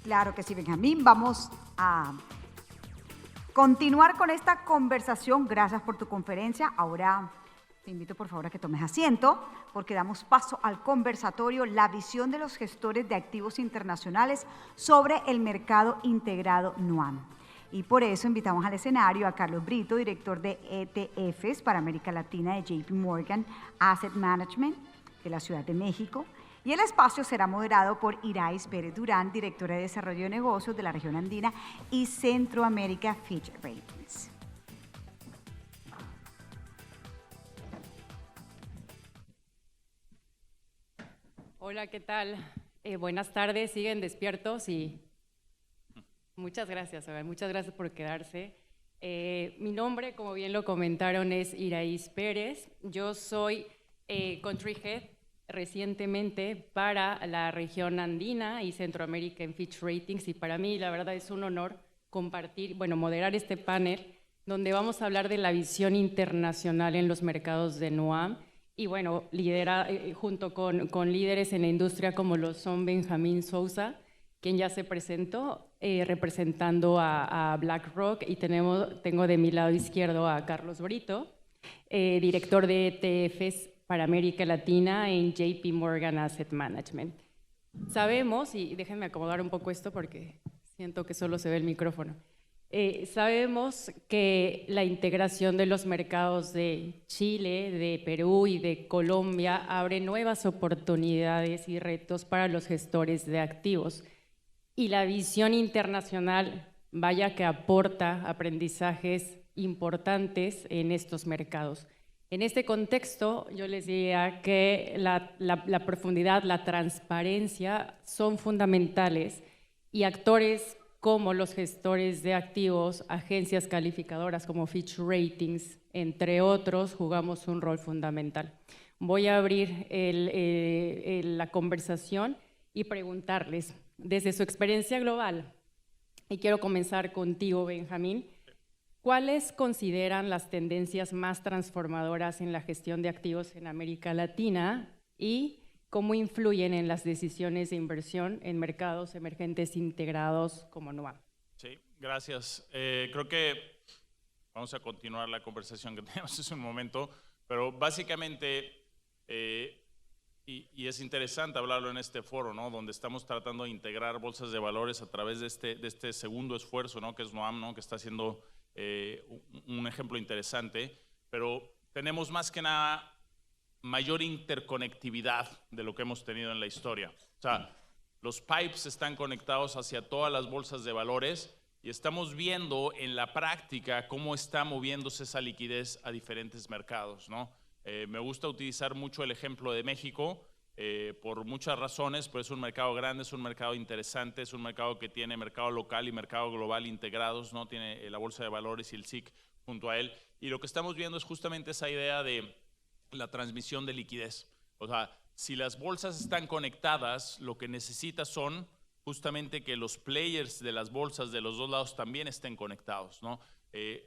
Claro que sí, Benjamín. Vamos a continuar con esta conversación. Gracias por tu conferencia. Ahora te invito por favor a que tomes asiento porque damos paso al conversatorio La visión de los gestores de activos internacionales sobre el mercado integrado NUAM. Y por eso invitamos al escenario a Carlos Brito, director de ETFs para América Latina de JP Morgan Asset Management de la Ciudad de México. Y el espacio será moderado por Irais Pérez Durán, directora de Desarrollo de Negocios de la región andina y Centroamérica Fitch Ratings. Hola, ¿qué tal? Buenas tardes, siguen despiertos y muchas gracias, muchas gracias por quedarse. Mi nombre, como bien lo comentaron, es Irais Pérez. Yo soy Country Head recientemente para la región andina y Centroamérica en Fitch Ratings, y para mí la verdad es un honor compartir, moderar este panel donde vamos a hablar de la visión internacional en los mercados de NUAM y lidera junto con líderes en la industria como lo son Benjamín Sousa, quien ya se presentó representando a BlackRock, y tengo de mi lado izquierdo a Carlos Brito, director de ETFs para América Latina en JP Morgan Asset Management. Sabemos, y déjenme acomodar un poco esto porque siento que solo se ve el micrófono, sabemos que la integración de los mercados de Chile, de Perú y de Colombia abre nuevas oportunidades y retos para los gestores de activos. Y la visión internacional, vaya que aporta aprendizajes importantes en estos mercados. En este contexto, yo les diría que la profundidad, la transparencia son fundamentales, y actores como los gestores de activos, agencias calificadoras como Fitch Ratings, entre otros, jugamos un rol fundamental. Voy a abrir la conversación y preguntarles, desde su experiencia global, y quiero comenzar contigo, Benjamín, ¿cuáles consideran las tendencias más transformadoras en la gestión de activos en América Latina y cómo influyen en las decisiones de inversión en mercados emergentes integrados como NUAM? Sí, gracias. Creo que vamos a continuar la conversación que teníamos hace un momento, pero básicamente, y es interesante hablarlo en este foro, ¿no? Donde estamos tratando de integrar bolsas de valores a través de este segundo esfuerzo, ¿no? Que es NUAM, ¿no? Que está haciendo un ejemplo interesante, pero tenemos más que nada mayor interconectividad de lo que hemos tenido en la historia. O sea, los pipes están conectados hacia todas las bolsas de valores y estamos viendo en la práctica cómo está moviéndose esa liquidez a diferentes mercados, ¿no? Me gusta utilizar mucho el ejemplo de México por muchas razones, pero es un mercado grande, es un mercado interesante, es un mercado que tiene mercado local y mercado global integrados, ¿no? Tiene la bolsa de valores y el SIC junto a él, y lo que estamos viendo es justamente esa idea de la transmisión de liquidez. O sea, si las bolsas están conectadas, lo que necesitas son justamente que los players de las bolsas de los dos lados también estén conectados, ¿no?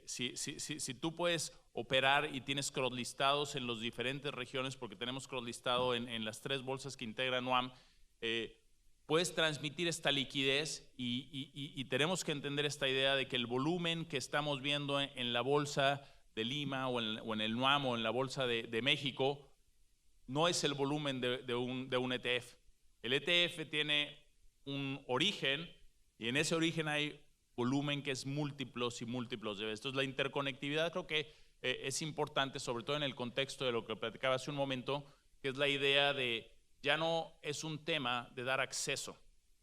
Si tú puedes operar y tienes cross-listados en las diferentes regiones, porque tenemos cross-listado en las 3 bolsas que integran NUAM, puedes transmitir esta liquidez y tenemos que entender esta idea de que el volumen que estamos viendo en la bolsa de Lima o en el NUAM o en la bolsa de México no es el volumen de un ETF. El ETF tiene un origen y en ese origen hay volumen que es múltiplos y múltiplos de veces. Entonces la interconectividad creo que es importante, sobre todo en el contexto de lo que platicaba hace un momento, que es la idea de ya no es un tema de dar acceso.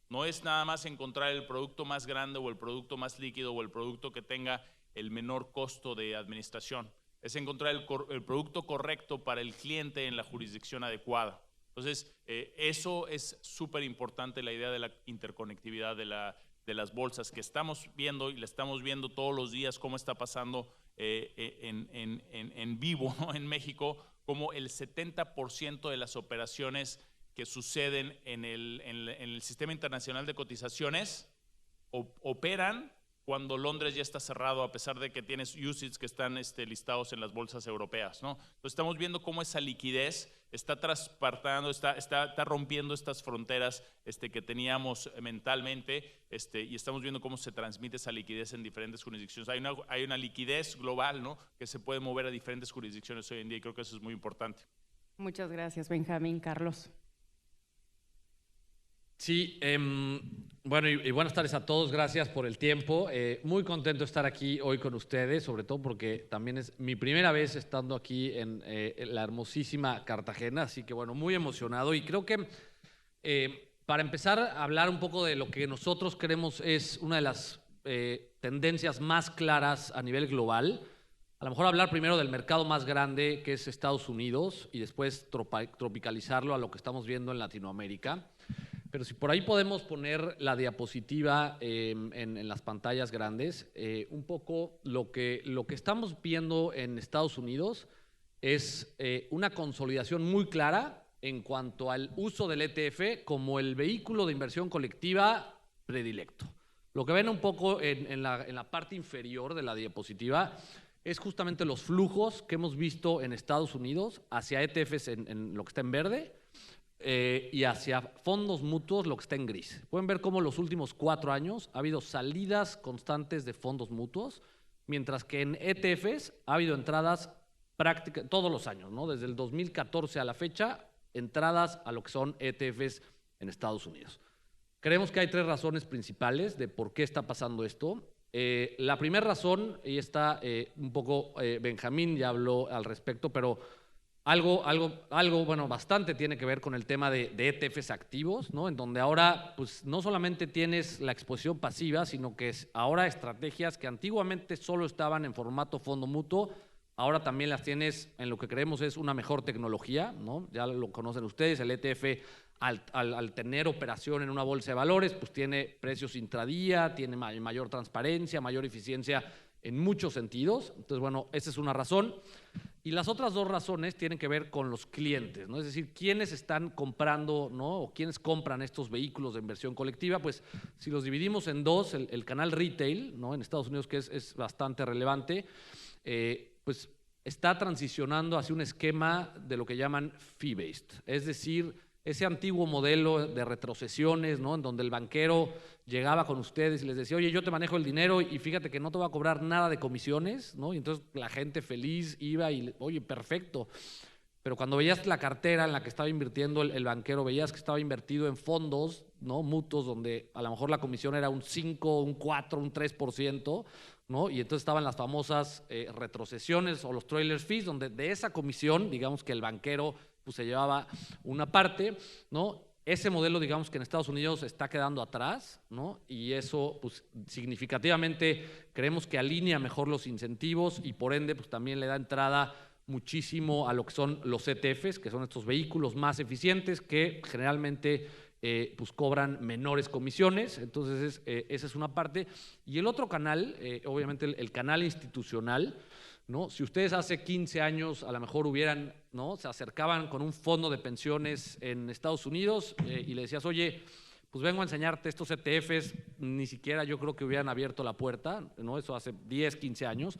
No es nada más encontrar el producto más grande o el producto más líquido o el producto que tenga el menor costo de administración. Es encontrar el producto correcto para el cliente en la jurisdicción adecuada. Entonces, eso es súper importante, la idea de la interconectividad de las bolsas que estamos viendo, y la estamos viendo todos los días cómo está pasando en vivo, ¿no? En México, como el 70% de las operaciones que suceden en el Sistema Internacional de Cotizaciones operan cuando Londres ya está cerrado, a pesar de que tienes UCITS que están listados en las bolsas europeas, ¿no? Entonces estamos viendo cómo esa liquidez está traspartando, está rompiendo estas fronteras que teníamos mentalmente, y estamos viendo cómo se transmite esa liquidez en diferentes jurisdicciones. Hay una liquidez global, ¿no?, que se puede mover a diferentes jurisdicciones hoy en día, y creo que eso es muy importante. Muchas gracias, Benjamín. Carlos. Sí, bueno, y buenas tardes a todos, gracias por el tiempo. Muy contento de estar aquí hoy con ustedes, sobre todo porque también es mi primera vez estando aquí en la hermosísima Cartagena, así que bueno, muy emocionado. Y creo que para empezar a hablar un poco de lo que nosotros creemos es una de las tendencias más claras a nivel global, a lo mejor hablar primero del mercado más grande, que es Estados Unidos, y después tropicalizarlo a lo que estamos viendo en Latinoamérica. Pero si por ahí podemos poner la diapositiva en las pantallas grandes, un poco lo que estamos viendo en Estados Unidos es una consolidación muy clara en cuanto al uso del ETF como el vehículo de inversión colectiva predilecto. Lo que ven un poco en la parte inferior de la diapositiva es justamente los flujos que hemos visto en Estados Unidos hacia ETFs en lo que está en verde, y hacia fondos mutuos lo que está en gris. Pueden ver cómo los últimos 4 años ha habido salidas constantes de fondos mutuos, mientras que en ETFs ha habido entradas prácticamente todos los años, ¿no? Desde el 2014 a la fecha, entradas a lo que son ETFs en Estados Unidos. Creemos que hay 3 razones principales de por qué está pasando esto. La primera razón, y está un poco Benjamín ya habló al respecto, pero algo, bueno, bastante tiene que ver con el tema de ETFs activos, ¿no? En donde ahora, pues, no solamente tienes la exposición pasiva, sino que ahora estrategias que antiguamente solo estaban en formato fondo mutuo, ahora también las tienes en lo que creemos es una mejor tecnología, ¿no? Ya lo conocen ustedes, el ETF, al tener operación en una bolsa de valores, pues tiene precios intradía, tiene mayor transparencia, mayor eficiencia en muchos sentidos. Entonces, bueno, esa es una razón. Y las otras 2 razones tienen que ver con los clientes, ¿no? Es decir, quiénes están comprando, ¿no? O quiénes compran estos vehículos de inversión colectiva. Pues si los dividimos en 2, el canal retail, ¿no?, en Estados Unidos, que es bastante relevante, pues está transicionando hacia un esquema de lo que llaman fee-based, es decir, ese antiguo modelo de retrocesiones, ¿no?, en donde el banquero llegaba con ustedes y les decía, oye, yo te manejo el dinero y fíjate que no te voy a cobrar nada de comisiones, ¿no? Y entonces la gente feliz iba y, oye, perfecto. Pero cuando veías la cartera en la que estaba invirtiendo el banquero, veías que estaba invertido en fondos, ¿no?, mutuos, donde a lo mejor la comisión era un 5, un 4, un 3%, ¿no? Y entonces estaban las famosas retrocesiones o los trailer fees, donde de esa comisión, digamos que el banquero pues se llevaba una parte, ¿no? Ese modelo, digamos que en Estados Unidos está quedando atrás, ¿no? Y eso, pues, significativamente creemos que alinea mejor los incentivos y por ende, pues, también le da entrada muchísimo a lo que son los ETFs, que son estos vehículos más eficientes que generalmente pues cobran menores comisiones. Entonces, esa es una parte. Y el otro canal, obviamente el canal institucional, ¿no? Si ustedes hace 15 años a lo mejor hubieran, ¿no?, se acercaban con un fondo de pensiones en Estados Unidos y le decías, oye, pues vengo a enseñarte estos ETFs, ni siquiera yo creo que hubieran abierto la puerta, ¿no? Eso hace 10, 15 años.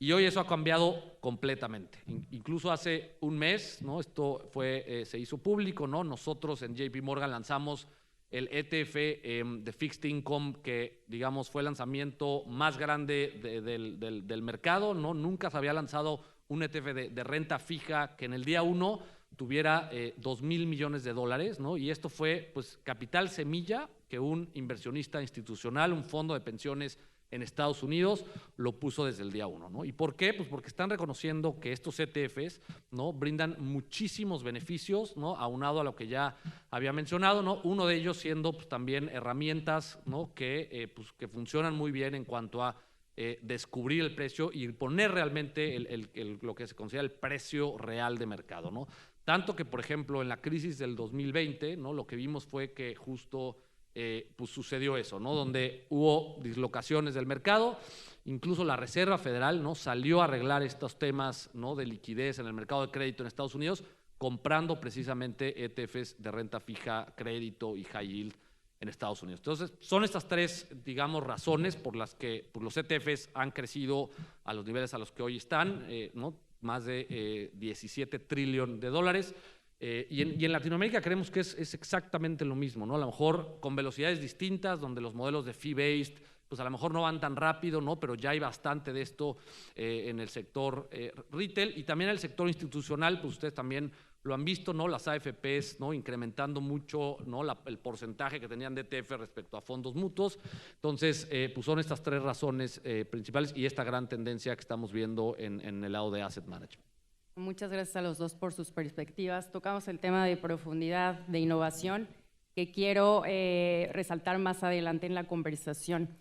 Y hoy eso ha cambiado completamente. Incluso hace un mes, ¿no?, esto se hizo público, ¿no? Nosotros en JP Morgan lanzamos el ETF de Fixed Income, que digamos fue el lanzamiento más grande del mercado, ¿no? Nunca se había lanzado un ETF de renta fija que en el día 1 tuviera $2,000 millones, ¿no? Y esto fue, pues, capital semilla que un inversionista institucional, un fondo de pensiones en Estados Unidos, lo puso desde el día 1, ¿no? ¿Y por qué? Pues porque están reconociendo que estos ETFs, ¿no?, brindan muchísimos beneficios, ¿no?, aunado a lo que ya había mencionado, ¿no? Uno de ellos siendo, pues, también herramientas, ¿no?, que funcionan muy bien en cuanto a descubrir el precio y poner realmente lo que se considera el precio real de mercado, ¿no? Tanto que, por ejemplo, en la crisis del 2020, ¿no?, lo que vimos fue que justo pues sucedió eso, ¿no?, donde hubo dislocaciones del mercado. Incluso la Reserva Federal, ¿no?, salió a arreglar estos temas, ¿no?, de liquidez en el mercado de crédito en Estados Unidos, comprando precisamente ETFs de renta fija, crédito y high yield Estados Unidos. Entonces, son estas tres, digamos, razones por las que los ETFs han crecido a los niveles a los que hoy están, ¿no? Más de 17 trillones de dólares. Y en Latinoamérica creemos que es exactamente lo mismo, ¿no? A lo mejor con velocidades distintas, donde los modelos de fee-based, pues a lo mejor no van tan rápido, ¿no? Pero ya hay bastante de esto en el sector retail y también en el sector institucional, pues ustedes también lo han visto, ¿no? Las AFPs, ¿no? Incrementando mucho, ¿no? El porcentaje que tenían de ETF respecto a fondos mutuos. Entonces, pues son estas tres razones principales y esta gran tendencia que estamos viendo en el lado de asset management. Muchas gracias a los dos por sus perspectivas. Tocamos el tema de profundidad, de innovación, que quiero resaltar más adelante en la conversación.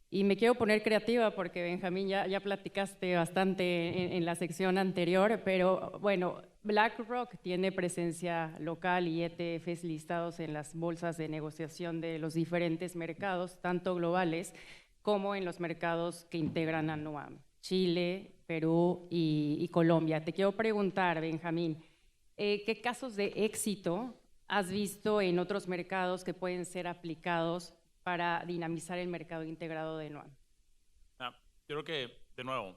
Y me quiero poner creativa porque, Benjamín, ya platicaste bastante en la sección anterior, pero bueno, BlackRock tiene presencia local y ETFs listados en las bolsas de negociación de los diferentes mercados, tanto globales como en los mercados que integran a NUAM, Chile, Perú y Colombia. Te quiero preguntar, Benjamín, ¿qué casos de éxito has visto en otros mercados que pueden ser aplicados para dinamizar el mercado integrado de NUAM? Creo que, de nuevo,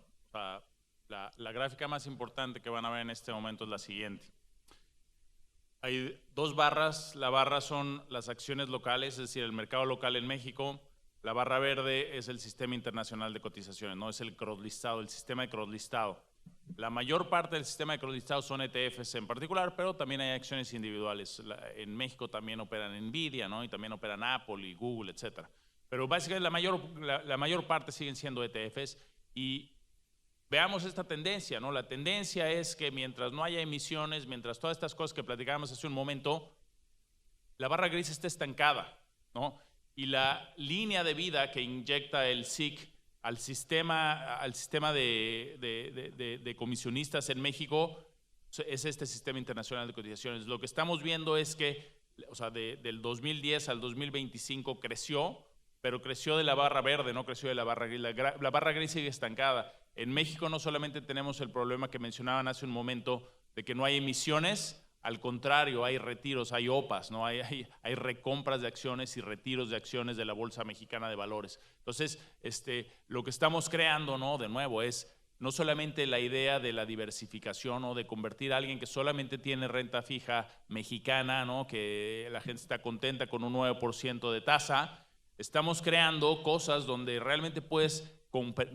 la gráfica más importante que van a ver en este momento es la siguiente. Hay dos barras. La barra son las acciones locales, es decir, el mercado local en México. La barra verde es el sistema internacional de cotizaciones, ¿no? Es el crosslistado, el sistema de crosslistado. La mayor parte del sistema de crosslistado son ETFs en particular, pero también hay acciones individuales. En México también operan Nvidia, ¿no? Y también operan Apple y Google, etcétera. Pero básicamente la mayor parte siguen siendo ETFs y veamos esta tendencia, ¿no? La tendencia es que mientras no haya emisiones, mientras todas estas cosas que platicábamos hace un momento, la barra gris está estancada, ¿no? Y la línea de vida que inyecta el SIC al sistema de comisionistas en México es este sistema internacional de cotizaciones. Lo que estamos viendo es que, o sea, del 2010 al 2025 creció, pero creció de la barra verde, no creció de la barra gris. La barra gris sigue estancada. En México no solamente tenemos el problema que mencionaban hace un momento de que no hay emisiones, al contrario, hay retiros, hay OPAs, ¿no? Hay recompras de acciones y retiros de acciones de la Bolsa Mexicana de Valores. Entonces, lo que estamos creando, ¿no? De nuevo, es no solamente la idea de la diversificación o de convertir a alguien que solamente tiene renta fija mexicana, ¿no? Que la gente está contenta con un 9% de tasa. Estamos creando cosas donde realmente puedes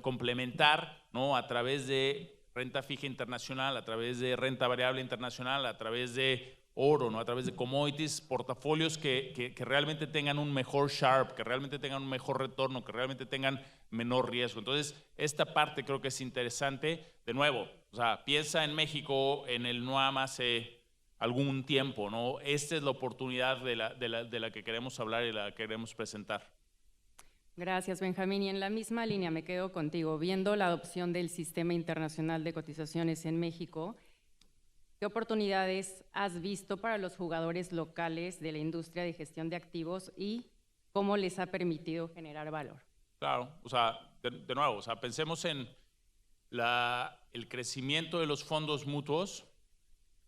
complementar, ¿no? A través de renta fija internacional, a través de renta variable internacional, a través de oro, ¿no? A través de commodities, portafolios que realmente tengan un mejor Sharpe, que realmente tengan un mejor retorno, que realmente tengan menor riesgo. Entonces, esta parte creo que es interesante. De nuevo, o sea, piensa en México, en el NUAM hace algún tiempo, ¿no? Esta es la oportunidad de la que queremos hablar y la que queremos presentar. Gracias, Benjamín. Y en la misma línea me quedo contigo. Viendo la adopción del Sistema Internacional de Cotizaciones en México, ¿qué oportunidades has visto para los jugadores locales de la industria de gestión de activos y cómo les ha permitido generar valor? Claro, o sea, de nuevo, o sea, pensemos en el crecimiento de los fondos mutuos.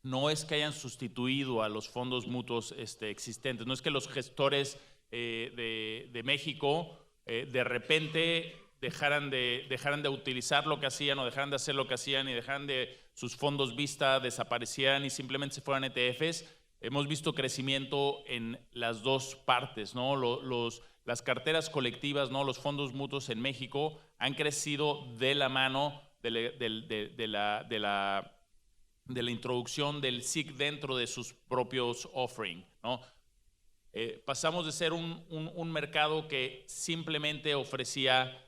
No es que hayan sustituido a los fondos mutuos existentes, no es que los gestores de México de repente dejaran de utilizar lo que hacían o dejaran de hacer lo que hacían y dejaran de sus fondos vista, desaparecieran y simplemente se fueran ETFs. Hemos visto crecimiento en las dos partes, ¿no? Las carteras colectivas, ¿no? Los fondos mutuos en México han crecido de la mano de la introducción del SIC dentro de sus propios offerings, ¿no? Pasamos de ser un mercado que simplemente ofrecía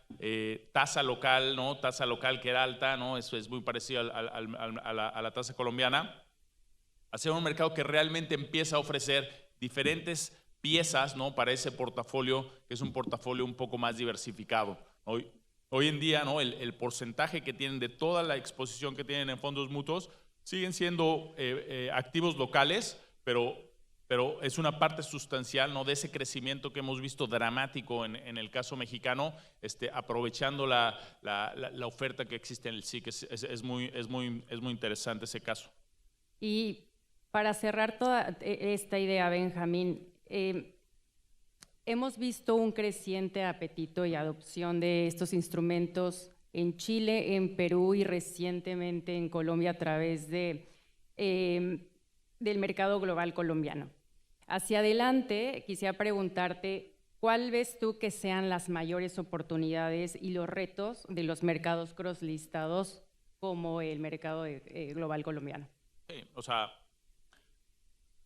tasa local, ¿no? Tasa local que era alta, ¿no? Eso es muy parecido a la tasa colombiana, a ser un mercado que realmente empieza a ofrecer diferentes piezas, ¿no? Para ese portafolio, que es un portafolio un poco más diversificado. Hoy en día, ¿no? El porcentaje que tienen de toda la exposición que tienen en fondos mutuos siguen siendo activos locales, pero es una parte sustancial, ¿no? De ese crecimiento que hemos visto dramático en el caso mexicano, aprovechando la oferta que existe en el SIC. Es muy interesante ese caso. Y para cerrar toda esta idea, Benjamín, hemos visto un creciente apetito y adopción de estos instrumentos en Chile, en Perú y recientemente en Colombia a través del mercado global colombiano. Hacia adelante, quisiera preguntarte, ¿cuál ves tú que sean las mayores oportunidades y los retos de los mercados cross-listados como el mercado global colombiano? Sí, o sea,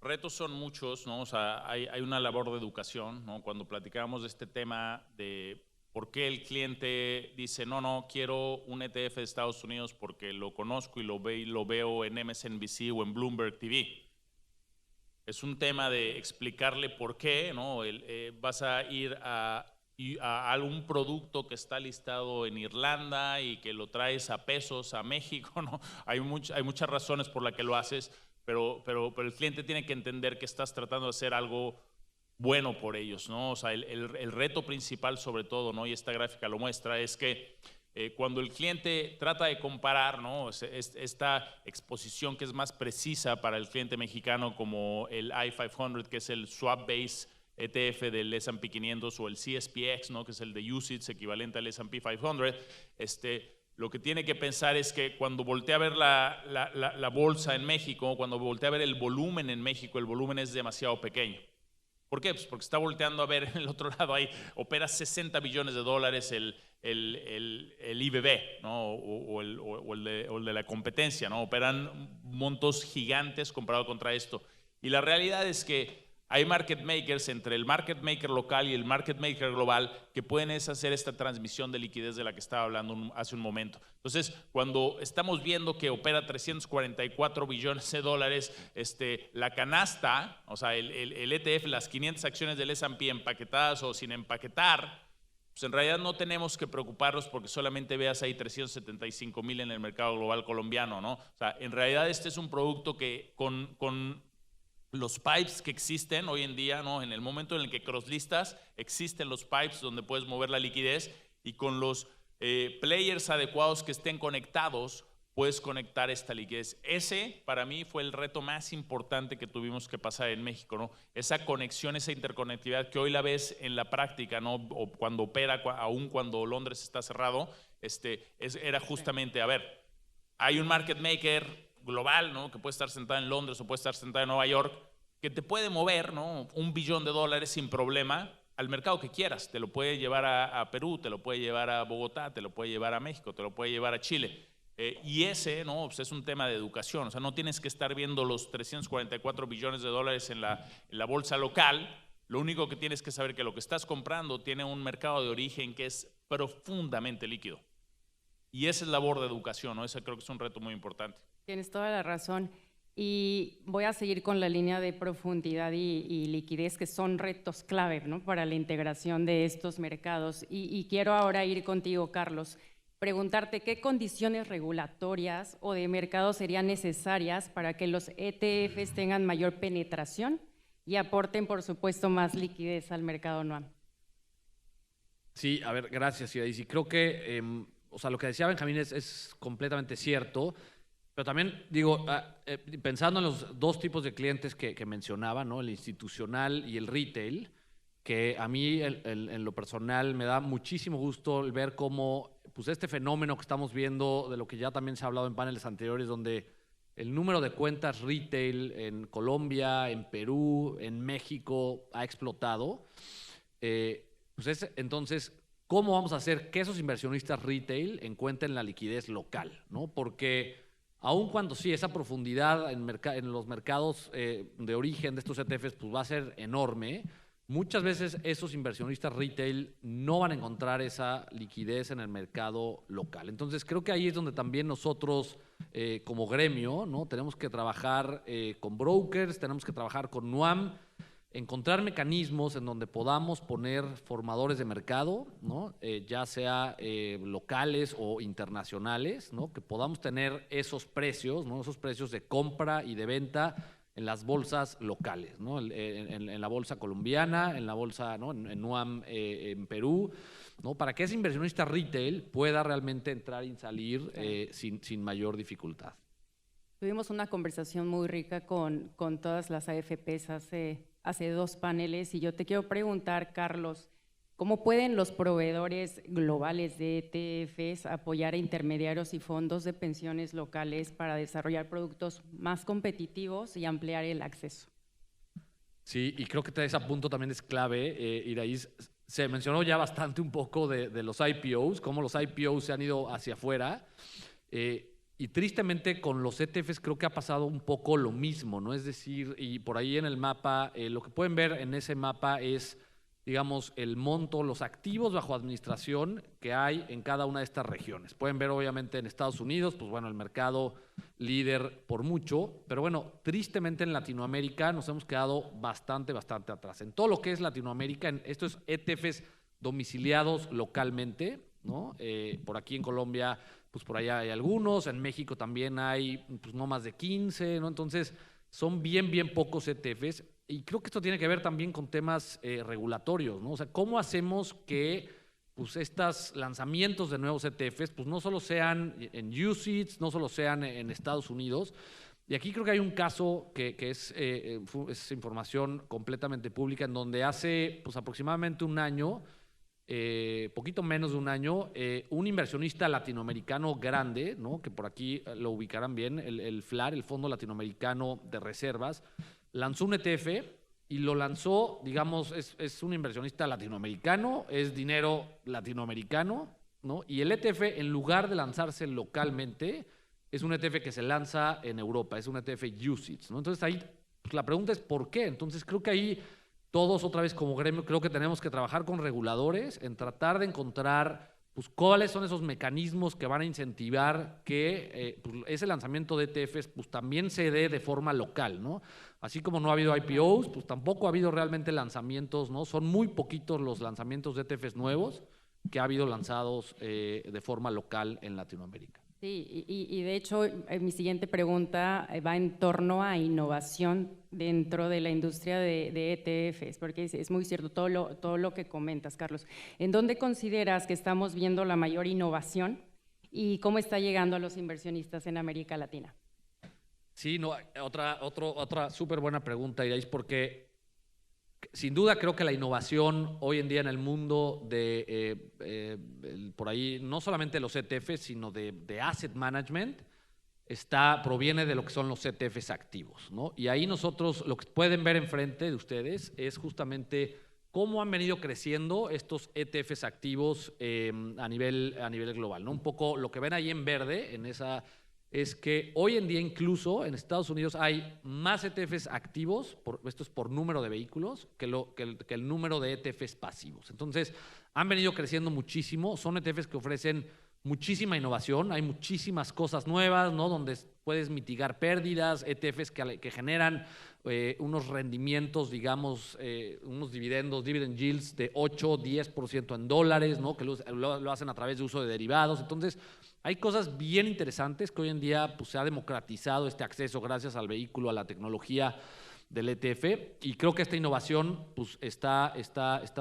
retos son muchos, ¿no? O sea, hay una labor de educación, ¿no? Cuando platicábamos de este tema de por qué el cliente dice, no, quiero un ETF de Estados Unidos porque lo conozco y lo veo en MSNBC o en Bloomberg TV. Es un tema de explicarle por qué, ¿no? Vas a ir a algún producto que está listado en Irlanda y que lo traes a pesos a México, ¿no? Hay muchas razones por las que lo haces, pero el cliente tiene que entender que estás tratando de hacer algo bueno por ellos, ¿no? O sea, el reto principal sobre todo, ¿no? Y esta gráfica lo muestra, es que cuando el cliente trata de comparar, ¿no? Esta exposición que es más precisa para el cliente mexicano, como el I-500, que es el swap base ETF del S&P 500, o el CSPX, ¿no? Que es el de UCITS, equivalente al S&P 500, lo que tiene que pensar es que cuando voltea a ver la bolsa en México, cuando voltea a ver el volumen en México, el volumen es demasiado pequeño. ¿Por qué? Pues porque está volteando a ver en el otro lado, ahí opera $60 billones el IBB, ¿no? o el de la competencia, ¿no? Operan montos gigantes comparado contra esto. Y la realidad es que hay market makers entre el market maker local y el market maker global que pueden hacer esta transmisión de liquidez de la que estaba hablando hace un momento. Entonces, cuando estamos viendo que opera $344 billones, la canasta, o sea, el ETF, las 500 acciones del S&P empaquetadas o sin empaquetar, pues en realidad no tenemos que preocuparnos porque solamente veas ahí 375,000 en el mercado global colombiano, ¿no? O sea, en realidad este es un producto que con los pipes que existen hoy en día, ¿no? En el momento en el que crosslistas, existen los pipes donde puedes mover la liquidez, y con los players adecuados que estén conectados, puedes conectar esta liquidez. Ese, para mí, fue el reto más importante que tuvimos que pasar en México, ¿no? Esa conexión, esa interconectividad que hoy la ves en la práctica, ¿no? O cuando opera, aún cuando Londres está cerrado, era justamente, a ver, hay un market maker global, ¿no? Que puede estar sentado en Londres o puede estar sentado en Nueva York, que te puede mover, ¿no? $1 billón sin problema al mercado que quieras. Te lo puede llevar a Perú, te lo puede llevar a Bogotá, te lo puede llevar a México, te lo puede llevar a Chile. Y ese, ¿no? Pues es un tema de educación. O sea, no tienes que estar viendo los $344 billones en la bolsa local. Lo único que tienes que saber que lo que estás comprando tiene un mercado de origen que es profundamente líquido. Y esa es labor de educación, ¿no? Ese creo que es un reto muy importante. Tienes toda la razón. Y voy a seguir con la línea de profundidad y liquidez, que son retos clave, ¿no? Para la integración de estos mercados. Y quiero ahora ir contigo, Carlos, preguntarte qué condiciones regulatorias o de mercado serían necesarias para que los ETFs tengan mayor penetración y aporten, por supuesto, más liquidez al mercado NOAM. Sí, a ver, gracias, Iraisi. Creo que, o sea, lo que decía Benjamín es completamente cierto. Pero también digo, pensando en los dos tipos de clientes que mencionaba, ¿no? El institucional y el retail, que a mí en lo personal me da muchísimo gusto el ver cómo pues este fenómeno que estamos viendo, de lo que ya también se ha hablado en paneles anteriores, donde el número de cuentas retail en Colombia, en Perú, en México ha explotado. Pues entonces, ¿cómo vamos a hacer que esos inversionistas retail encuentren la liquidez local, ¿no? Porque aun cuando sí, esa profundidad en los mercados de origen de estos ETFs pues va a ser enorme, muchas veces esos inversionistas retail no van a encontrar esa liquidez en el mercado local. Entonces creo que ahí es donde también nosotros como gremio, ¿no? Tenemos que trabajar con brokers, tenemos que trabajar con NUAM, encontrar mecanismos en donde podamos poner formadores de mercado, ¿no? Ya sea locales o internacionales, ¿no? Que podamos tener esos precios, ¿no? Esos precios de compra y de venta en las bolsas locales, ¿no? En la bolsa colombiana, en la bolsa, ¿no? en NUAM en Perú, ¿no? Para que ese inversionista retail pueda realmente entrar y salir sin mayor dificultad. Tuvimos una conversación muy rica con todas las AFPs hace 2 paneles y yo te quiero preguntar, Carlos, ¿cómo pueden los proveedores globales de ETFs apoyar a intermediarios y fondos de pensiones locales para desarrollar productos más competitivos y ampliar el acceso? Sí, y creo que ese punto también es clave, Iraís. Se mencionó ya bastante un poco de los IPOs, cómo los IPOs se han ido hacia afuera. Y tristemente con los ETFs creo que ha pasado un poco lo mismo, ¿no? Es decir, y por ahí en el mapa, lo que pueden ver en ese mapa es, digamos, el monto, los activos bajo administración que hay en cada una de estas regiones. Pueden ver obviamente en Estados Unidos, pues bueno, el mercado líder por mucho, pero bueno, tristemente en Latinoamérica nos hemos quedado bastante atrás. En todo lo que es Latinoamérica, en estos ETFs domiciliados localmente, ¿no? Por aquí en Colombia, pues por allá hay algunos, en México también hay pues no más de 15, ¿no? Entonces son bien pocos ETFs y creo que esto tiene que ver también con temas regulatorios, ¿no? O sea, ¿cómo hacemos que pues estos lanzamientos de nuevos ETFs pues no solo sean en UCITS, no solo sean en Estados Unidos? Y aquí creo que hay un caso que es información completamente pública en donde hace pues aproximadamente un año, poquito menos de un año, un inversionista latinoamericano grande, ¿no? Que por aquí lo ubicarán bien, el FLAR, el Fondo Latinoamericano de Reservas, lanzó un ETF y lo lanzó, digamos, es un inversionista latinoamericano, es dinero latinoamericano, ¿no? Y el ETF, en lugar de lanzarse localmente, es un ETF que se lanza en Europa, es un ETF UCITS, ¿no? Entonces ahí pues, la pregunta es ¿por qué? Entonces creo que ahí todos otra vez como gremio creo que tenemos que trabajar con reguladores en tratar de encontrar pues cuáles son esos mecanismos que van a incentivar que pues, ese lanzamiento de ETFs pues también se dé de forma local, ¿no? Así como no ha habido IPOs, pues tampoco ha habido realmente lanzamientos, ¿no? Son muy poquitos los lanzamientos de ETFs nuevos que ha habido lanzados de forma local en Latinoamérica. Sí, y de hecho mi siguiente pregunta va en torno a innovación dentro de la industria de ETFs, porque es muy cierto todo lo que comentas, Carlos. ¿En dónde consideras que estamos viendo la mayor innovación y cómo está llegando a los inversionistas en América Latina? Sí, no, otra súper buena pregunta, Irais, porque sin duda creo que la innovación hoy en día en el mundo por ahí, no solamente de los ETFs, sino de asset management, proviene de lo que son los ETFs activos, ¿no? Y ahí nosotros, lo que pueden ver enfrente de ustedes es justamente cómo han venido creciendo estos ETFs activos a nivel global, ¿no? Un poco lo que ven ahí en verde, es que hoy en día incluso en Estados Unidos hay más ETFs activos, esto es por número de vehículos, que el número de ETFs pasivos. Entonces, han venido creciendo muchísimo, son ETFs que ofrecen muchísima innovación, hay muchísimas cosas nuevas, ¿no? Donde puedes mitigar pérdidas, ETFs que generan unos rendimientos, digamos, unos dividend yields de 8-10% en dólares, ¿no? Que lo hacen a través de uso de derivados. Entonces, hay cosas bien interesantes que hoy en día pues, se ha democratizado este acceso gracias al vehículo, a la tecnología del ETF, y creo que esta innovación pues, está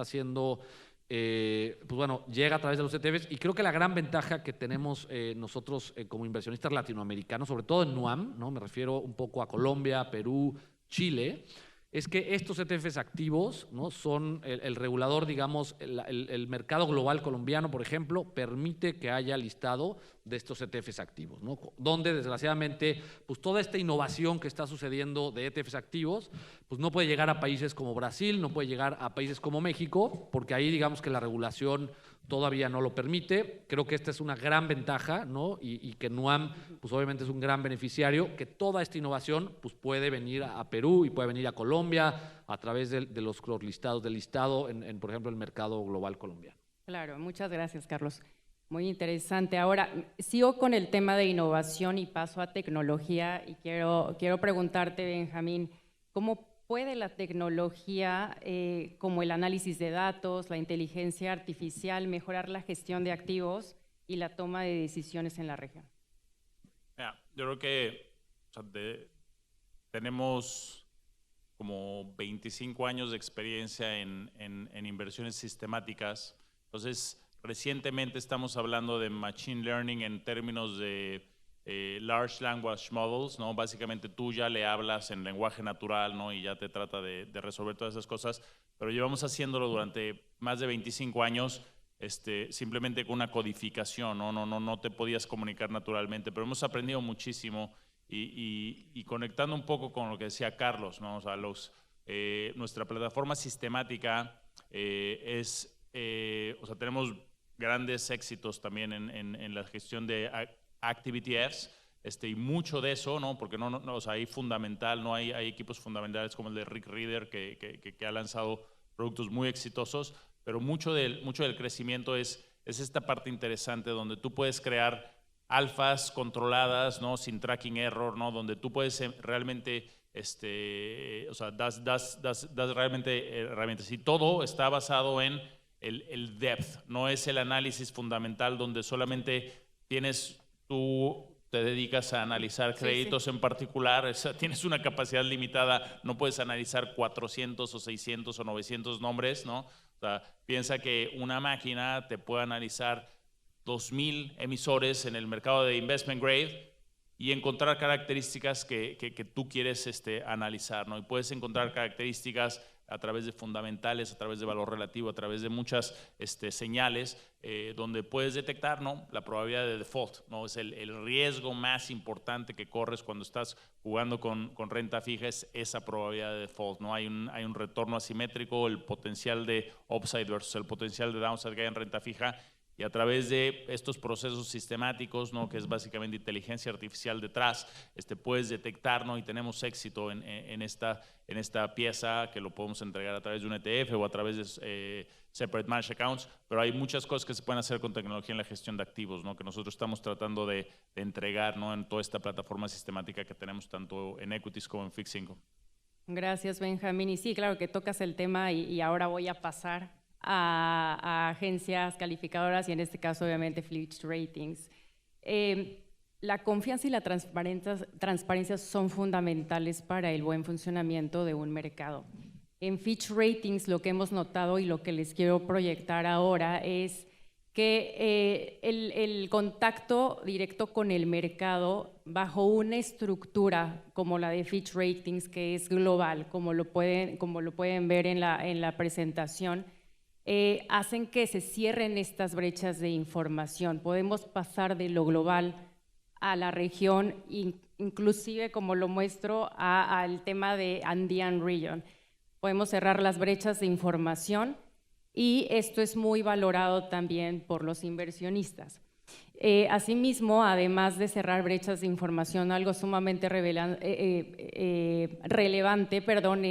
siendo, pues bueno, llega a través de los ETFs, y creo que la gran ventaja que tenemos nosotros como inversionistas latinoamericanos, sobre todo en NUAM, ¿no? Me refiero un poco a Colombia, Perú, Chile, es que estos ETFs activos, ¿no? Son el regulador, digamos, el mercado global colombiano, por ejemplo, permite que haya listado de estos ETFs activos, ¿no? Donde desgraciadamente pues toda esta innovación que está sucediendo de ETFs activos pues no puede llegar a países como Brasil, no puede llegar a países como México, porque ahí digamos que la regulación todavía no lo permite. Creo que esta es una gran ventaja, ¿no? Y que NUAM pues obviamente es un gran beneficiario, que toda esta innovación pues puede venir a Perú y puede venir a Colombia a través de los listados del listado en por ejemplo el mercado global colombiano. Claro, muchas gracias, Carlos. Muy interesante. Ahora, sigo con el tema de innovación y paso a tecnología y quiero preguntarte, Benjamín, ¿cómo puede la tecnología como el análisis de datos, la inteligencia artificial, mejorar la gestión de activos y la toma de decisiones en la región? Yo creo que tenemos como 25 años de experiencia en inversiones sistemáticas. Entonces, recientemente estamos hablando de Machine Learning en términos de Large Language Models, ¿no? Básicamente tú ya le hablas en lenguaje natural, ¿no? Y ya te trata de resolver todas esas cosas, pero llevamos haciéndolo durante más de 25 años, simplemente con una codificación, ¿no? No te podías comunicar naturalmente, pero hemos aprendido muchísimo y conectando un poco con lo que decía Carlos, ¿no? O sea, nuestra plataforma sistemática o sea, tenemos grandes éxitos también en la gestión de ActivityX, y mucho de eso, ¿no? Porque o sea, hay fundamental, ¿no? Hay equipos fundamentales como el de Rick Reader que ha lanzado productos muy exitosos, pero mucho del crecimiento es esta parte interesante donde tú puedes crear alfas controladas, ¿no? Sin tracking error, ¿no? Donde tú puedes realmente, o sea, das realmente herramientas. Y todo está basado en el depth, no es el análisis fundamental donde solamente tú te dedicas a analizar créditos en particular, tienes una capacidad limitada, no puedes analizar 400 o 600 o 900 nombres, ¿no? O sea, piensa que una máquina te puede analizar 2,000 emisores en el mercado de investment grade y encontrar características que tú quieres analizar, ¿no? Y puedes encontrar características a través de fundamentales, a través de valor relativo, a través de muchas señales donde puedes detectar, ¿no? La probabilidad de default, ¿no? Es el riesgo más importante que corres cuando estás jugando con renta fija, es esa probabilidad de default, ¿no? Hay un retorno asimétrico, el potencial de upside versus el potencial de downside que hay en renta fija. Y a través de estos procesos sistemáticos, ¿no? Que es básicamente inteligencia artificial detrás, puedes detectar, ¿no? Y tenemos éxito en esta pieza que lo podemos entregar a través de un ETF o a través de Separate Managed Accounts, pero hay muchas cosas que se pueden hacer con tecnología en la gestión de activos, ¿no? Que nosotros estamos tratando de entregar, ¿no? En toda esta plataforma sistemática que tenemos tanto en equities como en fixed income. Gracias, Benjamín. Y sí, claro que tocas el tema y ahora voy a pasar a agencias calificadoras y en este caso obviamente Fitch Ratings. La confianza y la transparencia son fundamentales para el buen funcionamiento de un mercado. En Fitch Ratings lo que hemos notado y lo que les quiero proyectar ahora es que el contacto directo con el mercado bajo una estructura como la de Fitch Ratings, que es global, como lo pueden ver en la presentación, hacen que se cierren estas brechas de información. Podemos pasar de lo global a la región, inclusive como lo muestro al tema de Andean Region. Podemos cerrar las brechas de información y esto es muy valorado también por los inversionistas. Asimismo, además de cerrar brechas de información, algo sumamente relevante,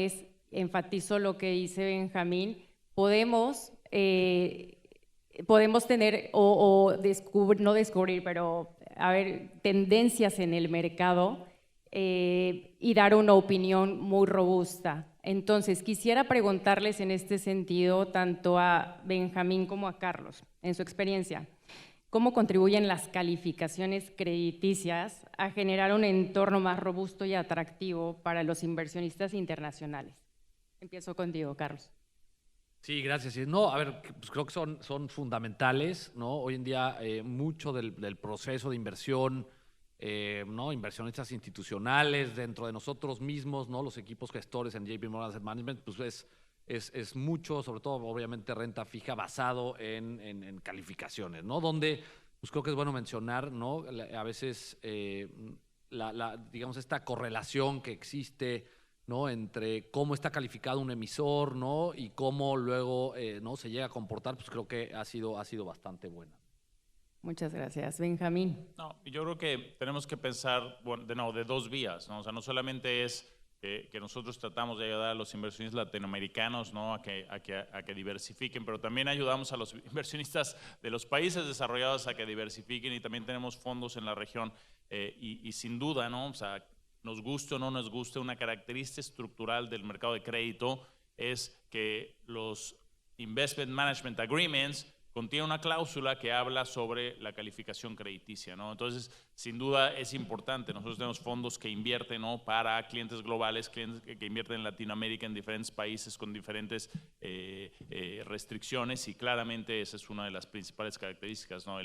es, enfatizo lo que dice Benjamín, podemos tener tendencias en el mercado y dar una opinión muy robusta. Entonces, quisiera preguntarles en este sentido tanto a Benjamín como a Carlos, en su experiencia, ¿cómo contribuyen las calificaciones crediticias a generar un entorno más robusto y atractivo para los inversionistas internacionales? Empiezo contigo, Carlos. Sí, gracias. No, a ver, pues creo que son fundamentales, ¿no? Hoy en día mucho del proceso de inversión, ¿no? Inversionistas institucionales dentro de nosotros mismos, ¿no? Los equipos gestores en JP Morgan Asset Management, pues es mucho, sobre todo obviamente renta fija basado en calificaciones, ¿no? Donde pues creo que es bueno mencionar, ¿no? A veces digamos esta correlación que existe, ¿no? Entre cómo está calificado un emisor, ¿no? Y cómo luego ¿no? se llega a comportar, pues creo que ha sido bastante buena. Muchas gracias. Benjamín. No, yo creo que tenemos que pensar, bueno, de dos vías, ¿no? O sea, no solamente es que nosotros tratamos de ayudar a los inversionistas latinoamericanos, ¿no? a que diversifiquen, pero también ayudamos a los inversionistas de los países desarrollados a que diversifiquen y también tenemos fondos en la región y sin duda, ¿no? O sea, nos guste o no nos guste, una característica estructural del mercado de crédito es que los Investment Management Agreements contienen una cláusula que habla sobre la calificación crediticia, ¿no? Entonces, sin duda es importante. Nosotros tenemos fondos que invierten, ¿no? Para clientes globales, clientes que invierten en Latinoamérica, en diferentes países con diferentes restricciones y claramente esa es una de las principales características, ¿no?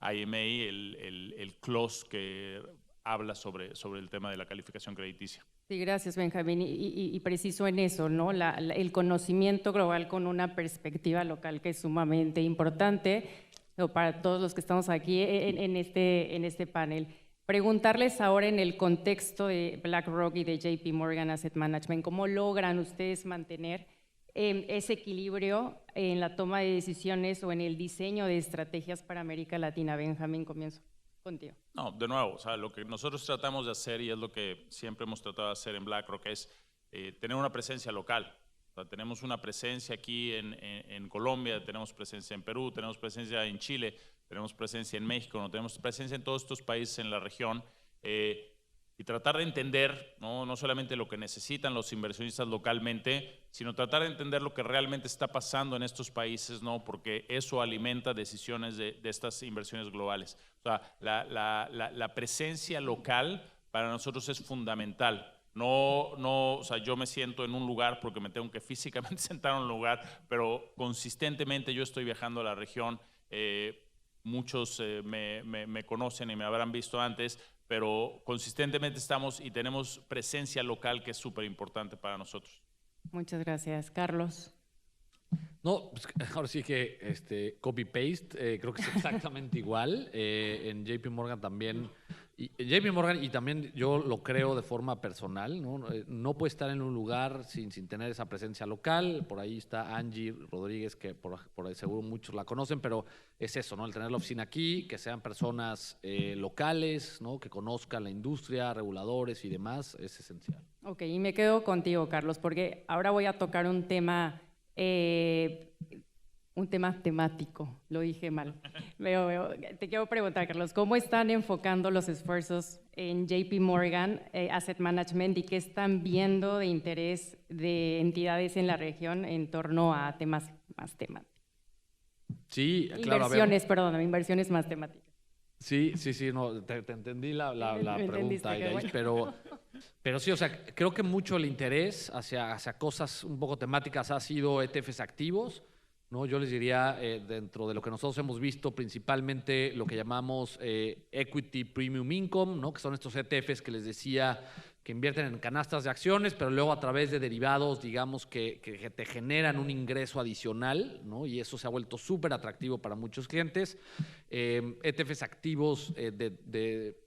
IMA, el clause que habla sobre el tema de la calificación crediticia. Sí, gracias, Benjamín. Y preciso en eso, ¿no? El conocimiento global con una perspectiva local que es sumamente importante para todos los que estamos aquí en este panel. Preguntarles ahora en el contexto de BlackRock y de JP Morgan Asset Management, ¿cómo logran ustedes mantener ese equilibrio en la toma de decisiones o en el diseño de estrategias para América Latina? Benjamín, comienzo contigo. No, de nuevo, o sea, lo que nosotros tratamos de hacer, y es lo que siempre hemos tratado de hacer en BlackRock, es tener una presencia local. O sea, tenemos una presencia aquí en Colombia, tenemos presencia en Perú, tenemos presencia en Chile, tenemos presencia en México, ¿no? Tenemos presencia en todos estos países en la región, y tratar de entender, no solamente lo que necesitan los inversionistas localmente, sino tratar de entender lo que realmente está pasando en estos países, ¿no? Porque eso alimenta decisiones de estas inversiones globales. O sea, la presencia local para nosotros es fundamental. O sea, yo me siento en un lugar porque me tengo que físicamente sentar en un lugar, pero consistentemente yo estoy viajando a la región. Muchos me conocen y me habrán visto antes, pero consistentemente estamos y tenemos presencia local que es súper importante para nosotros. Muchas gracias. Carlos. No, pues ahora sí que copy-paste, creo que es exactamente igual. En JP Morgan también. JP Morgan, y también yo lo creo de forma personal, ¿no? No puede estar en un lugar sin tener esa presencia local. Por ahí está Angie Rodríguez, que por ahí seguro muchos la conocen, pero es eso, ¿no? El tener la oficina aquí, que sean personas locales, ¿no? Que conozcan la industria, reguladores y demás, es esencial. Ok, y me quedo contigo, Carlos, porque ahora voy a tocar un tema temático, lo dije mal. Te quiero preguntar, Carlos, ¿cómo están enfocando los esfuerzos en JP Morgan Asset Management y qué están viendo de interés de entidades en la región en torno a temas más temáticos? Sí, claro. Inversiones más temáticas. Sí, no, te entendí la pregunta, Irais, pero sí, o sea, creo que mucho el interés hacia cosas un poco temáticas ha sido ETFs activos, ¿no? Yo les diría, dentro de lo que nosotros hemos visto, principalmente lo que llamamos Equity Premium Income, ¿no? Que son estos ETFs que les decía que invierten en canastas de acciones, pero luego a través de derivados, digamos, que te generan un ingreso adicional, ¿no? Y eso se ha vuelto súper atractivo para muchos clientes. ETFs activos de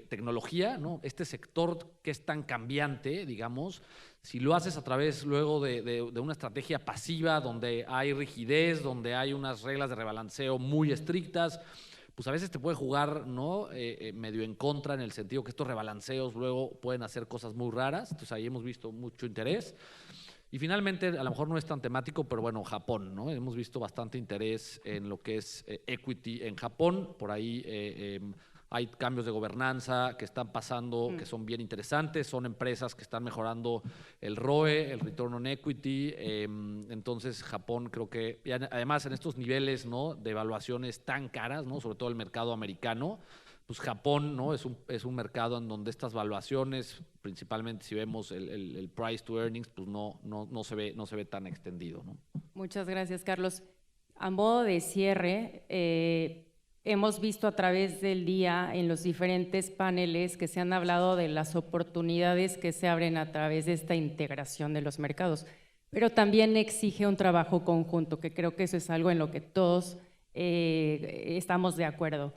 tecnología, ¿no? Este sector que es tan cambiante, digamos, si lo haces a través luego de una estrategia pasiva donde hay rigidez, donde hay unas reglas de rebalanceo muy estrictas, pues a veces te puede jugar, ¿no? Medio en contra, en el sentido que estos rebalanceos luego pueden hacer cosas muy raras. Entonces ahí hemos visto mucho interés. Y finalmente, a lo mejor no es tan temático, pero bueno, Japón, ¿no? Hemos visto bastante interés en lo que es equity en Japón. Por ahí hay cambios de gobernanza que están pasando, que son bien interesantes. Son empresas que están mejorando el ROE, el Return on Equity. Entonces, Japón creo que, y además en estos niveles, ¿no? De evaluaciones tan caras, ¿no? Sobre todo el mercado americano, pues Japón, ¿no? Es un mercado en donde estas valuaciones, principalmente si vemos el price to earnings, pues no se ve tan extendido, ¿no? Muchas gracias, Carlos. A modo de cierre, hemos visto a través del día en los diferentes paneles que se han hablado de las oportunidades que se abren a través de esta integración de los mercados, pero también exige un trabajo conjunto, que creo que eso es algo en lo que todos estamos de acuerdo.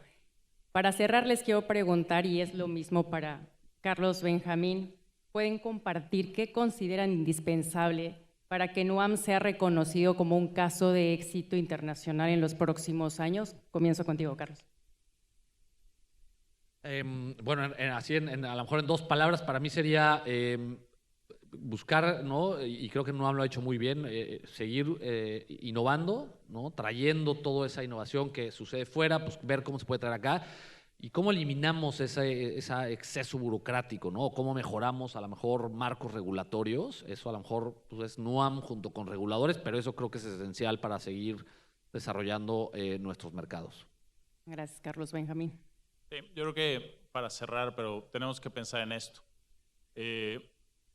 Para cerrar, les quiero preguntar, y es lo mismo para Carlos, Benjamín, ¿pueden compartir qué consideran indispensable para que NUAM sea reconocido como un caso de éxito internacional en los próximos años? Comienzo contigo, Carlos. Bueno, a lo mejor en dos palabras, para mí sería buscar, ¿no? Y creo que NUAM lo ha hecho muy bien, seguir innovando, ¿no? Trayendo toda esa innovación que sucede fuera, pues ver cómo se puede traer acá y cómo eliminamos ese exceso burocrático, ¿no? O cómo mejoramos a lo mejor marcos regulatorios. Eso a lo mejor pues, es NUAM junto con reguladores, pero eso creo que es esencial para seguir desarrollando nuestros mercados. Gracias, Carlos. Benjamín. Sí, yo creo que para cerrar, pero tenemos que pensar en esto.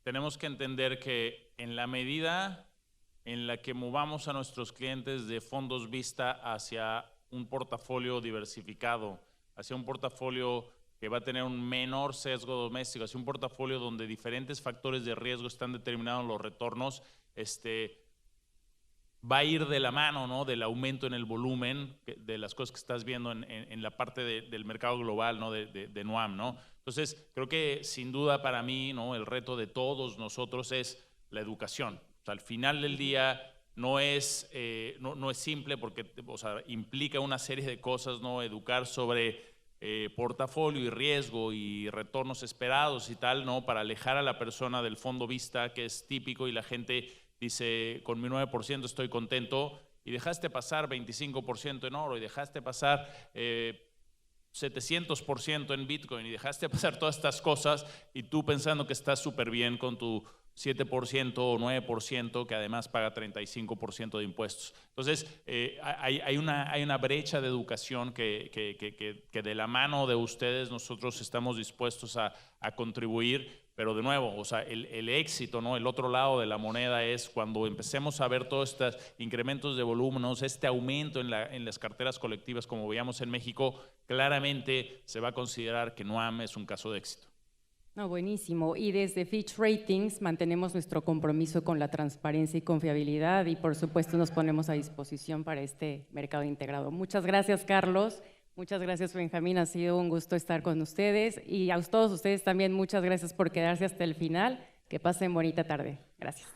Tenemos que entender que en la medida en la que movamos a nuestros clientes de fondos vista hacia un portafolio diversificado, hacia un portafolio que va a tener un menor sesgo doméstico, hacia un portafolio donde diferentes factores de riesgo están determinados los retornos, va a ir de la mano, ¿no?, del aumento en el volumen de las cosas que estás viendo en la parte del mercado global, ¿no?, de Nuam, ¿no? Entonces, creo que sin duda para mí, ¿no?, el reto de todos nosotros es la educación. O sea, al final del día no es simple porque, o sea, implica una serie de cosas, ¿no? Educar sobre portafolio y riesgo y retornos esperados y tal, ¿no?, para alejar a la persona del fondo vista, que es típico, y la gente dice, con mi 9% estoy contento, y dejaste pasar 25% en oro, y dejaste pasar 700% en Bitcoin, y dejaste pasar todas estas cosas, y tú pensando que estás súper bien con tu 7% o 9%, que además paga 35% de impuestos. Entonces, hay una brecha de educación que de la mano de ustedes nosotros estamos dispuestos a contribuir, pero de nuevo, o sea, el éxito, ¿no?, el otro lado de la moneda es cuando empecemos a ver todos estos incrementos de volúmenes, este aumento en las carteras colectivas, como veíamos en México, claramente se va a considerar que Nuam es un caso de éxito. No, buenísimo. Y desde Fitch Ratings mantenemos nuestro compromiso con la transparencia y confiabilidad, y por supuesto nos ponemos a disposición para este mercado integrado. Muchas gracias, Carlos. Muchas gracias, Benjamín. Ha sido un gusto estar con ustedes, y a todos ustedes también muchas gracias por quedarse hasta el final. Que pasen bonita tarde. Gracias.